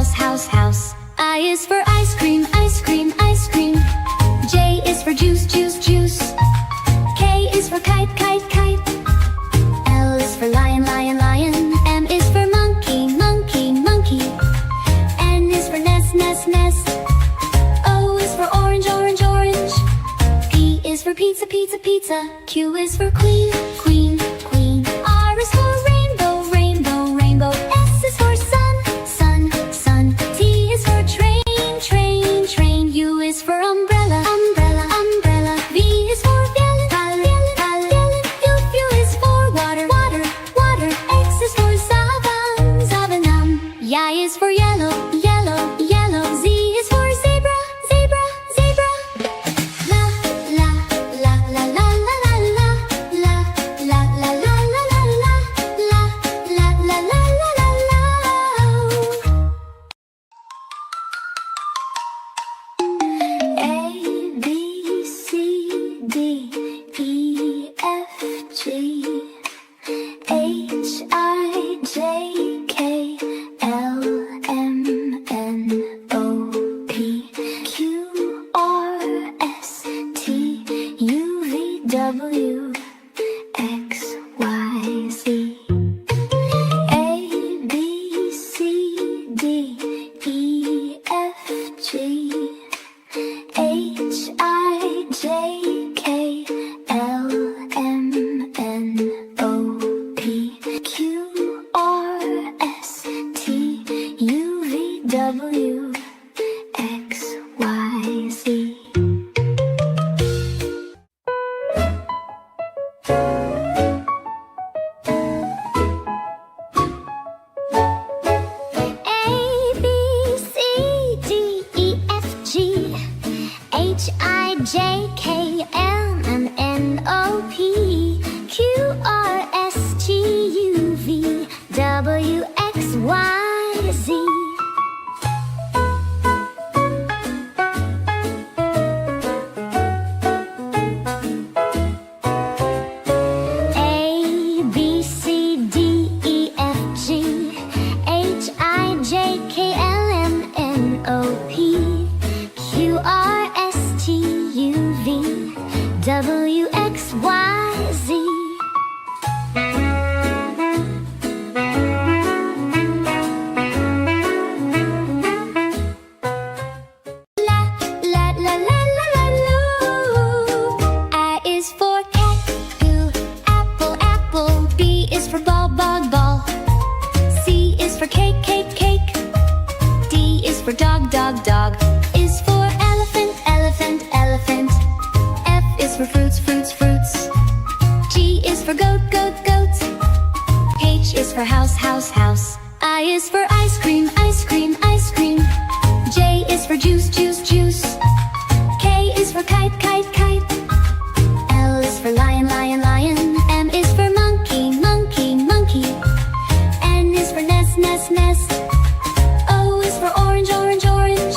house, house, house. I is for ice cream, ice cream, ice cream. J is for juice, juice, juice. K is for kite, kite, kite. L is for lion, lion, lion. M is for monkey, monkey, monkey. N is for nest, nest, nest. O is for orange, orange, orange. P is for pizza, pizza, pizza. Q is for queen, queen, queen. R is for rainbow, rainbow, rainbow. S is for sun, sun, sun. T is for train, train, train. U is for umbrella, umbrella, umbrella. V is for violin, violin, violin. U is for water, water, water. X is for savan, savanam. Y is for yellow, yellow, yellow. Z is for zebra, zebra, zebra. La, la, la, la, la, la, la, la. La, la, la, la, la, la, la. La, la, la, la, la, la, la. A, B, C, D, E, F, G, H, I, J, K, L, M, N, O, P, Q, R, S, T, U, V, W, X, Y, Z. A, B, C, D, E, F, G, H, I, J, K, L, M, N, O, P, Q, R, S, T, U, V, W, X, Y, Z. A, B, C, D, E, F, G, H, I, J, K, L, M, N, O, P, Q, R, S, T, U, V, W, X, Y, Z. A, B, C, D, E, F, G, H, I, J, K, L, M, N, O, P, Q, R, S, T, U, V, W, X, Y, Z. La, la, la, la, la, la, loo. A is for cat, boo, apple, apple. B is for ball, ball, ball. C is for cake, cake, cake. D is for dog, dog, dog. Is for elephant, elephant, elephant. F is for fruits, fruits, fruits. G is for goat, goat, goat. H is for house, house, house. I is for ice cream, ice cream, ice cream. J is for juice, juice, juice. K is for kite, kite, kite. L is for lion, lion, lion. M is for monkey, monkey, monkey. N is for nest, nest, nest. O is for orange, orange, orange.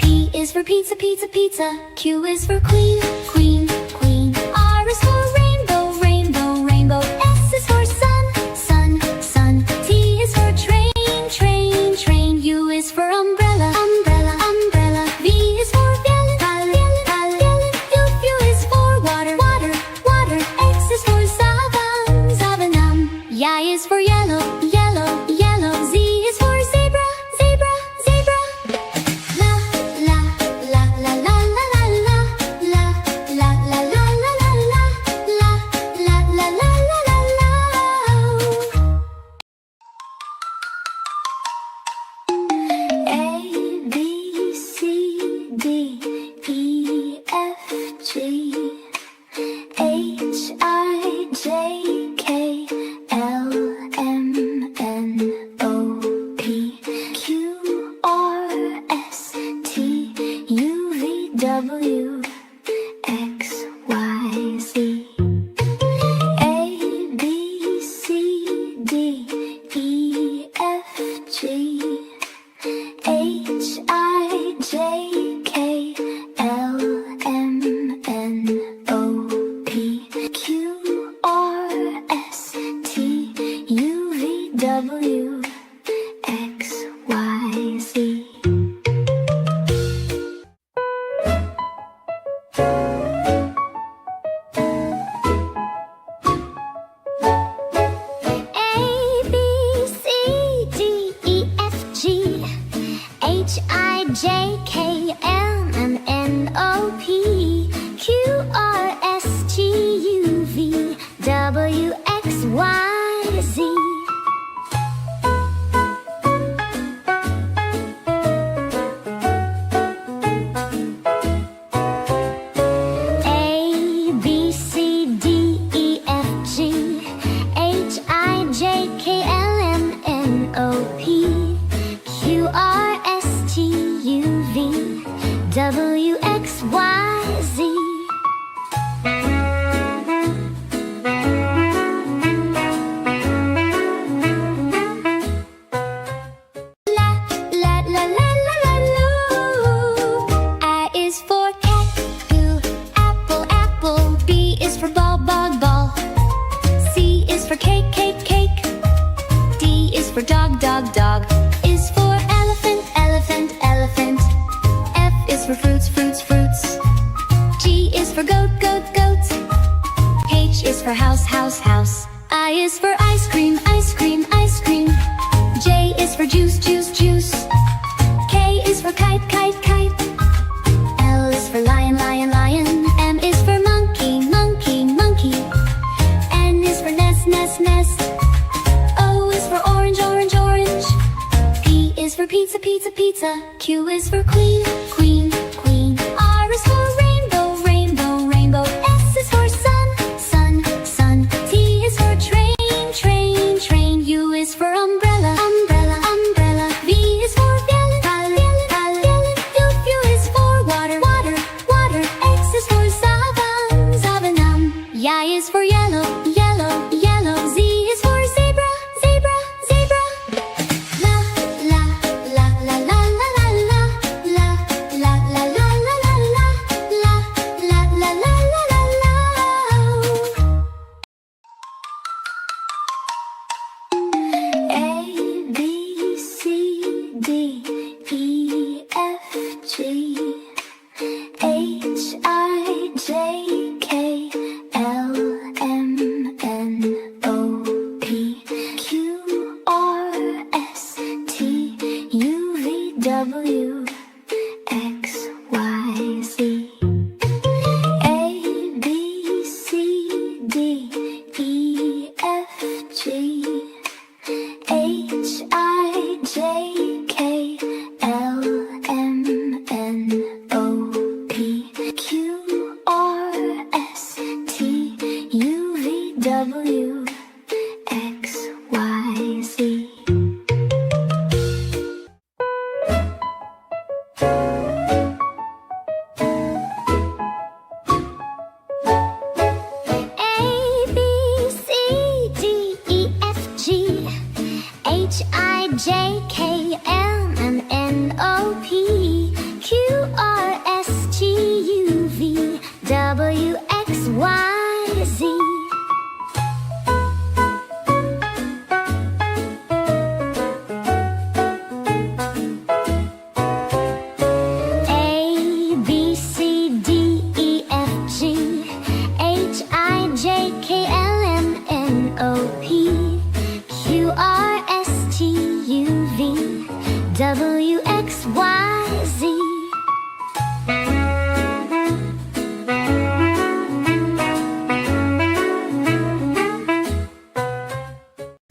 P is for pizza, pizza, pizza. Q is for queen, queen, queen. R is for rainbow, rainbow, rainbow. S is for sun, sun, sun. T is for train, train, train. U is for umbrella, umbrella, umbrella. V is for violin, violin, violin. U is for water, water, water. X is for savan, savanam. Y is for yellow, yellow, yellow. Z is for zebra, zebra, zebra. La, la, la, la, la, la, la, la. La, la, la, la, la, la, la. La, H-I-J-K-L-M-N-O-P Q-R-S-T-U-V-W-X-Y-Z. W-X-Y-Z. La, la, la, la, la, la, loo. A is for cat, boo. Apple, apple. B is for ball, ball, ball. C is for cake, cake, cake. D is for dog, dog, dog. Is for elephant, elephant, elephant. F is for fruits, fruits, fruits. G is for goat, goat, goat. H is for house, house, house. I is for ice cream, ice cream, ice cream. J is for juice, juice, juice. K is for kite, kite, kite. L is for lion, lion, lion. M is for monkey, monkey, monkey. N is for nest, nest, nest. O is for orange, orange, orange. P is for pizza, pizza, pizza. Q is for queen, queen, queen. R is for rainbow, rainbow, rainbow. S is for sun, sun, sun. T is for train, train, train. U is for umbrella, umbrella, umbrella. V is for violet, violet, violet. U is for water, water, water. X is for savan, savanam. Y is for yellow, yellow, yellow. Z is for zebra, zebra, zebra. La, la, la, la, la, la, la, la. La, la, la, la, la, la, la. La, la, la, la, la, la, la. A, B, C, D, E, F, G, H, I, J, K, L, M, N, O, P, Q, R, S, T, U, V, W, X, Y, Z. A, B, C, D, E, F, G, H, I, J, K, L, M, N, O, P, Q, R, S, T, U, V, W, X, Y, Z. A, B, C, D, E, F, G, H, I, J, K, L, M, N, O, P, Q, R, S, T, U, V, W, X, Y, Z. A, B, C, D, E, F, G, H, I, J, K, L, M, N, O, P, Q, R, S, T, U, V, W, X, Y, Z.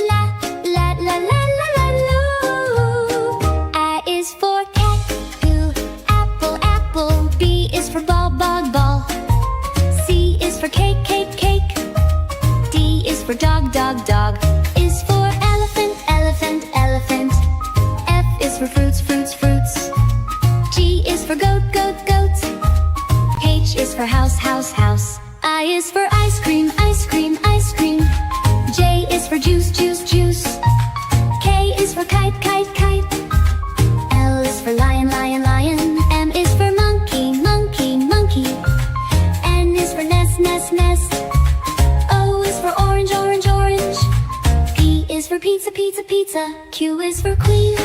La, la, la, la, la, la, loo. A is for cat, boo. Apple, apple. B is for ball, ball, ball. C is for cake, cake, cake. D is for dog, dog, dog. Is for elephant, elephant, elephant. F is for fruits, fruits, fruits. G is for goat, goat, goat. H is for house, house, house. I is for ice cream, ice cream, ice cream. J is for juice, juice, juice. K is for kite, kite, kite. L is for lion, lion, lion. M is for monkey, monkey, monkey. N is for nest, nest, nest. O is for orange, orange, orange. P is for pizza, pizza, pizza. Q is for queen,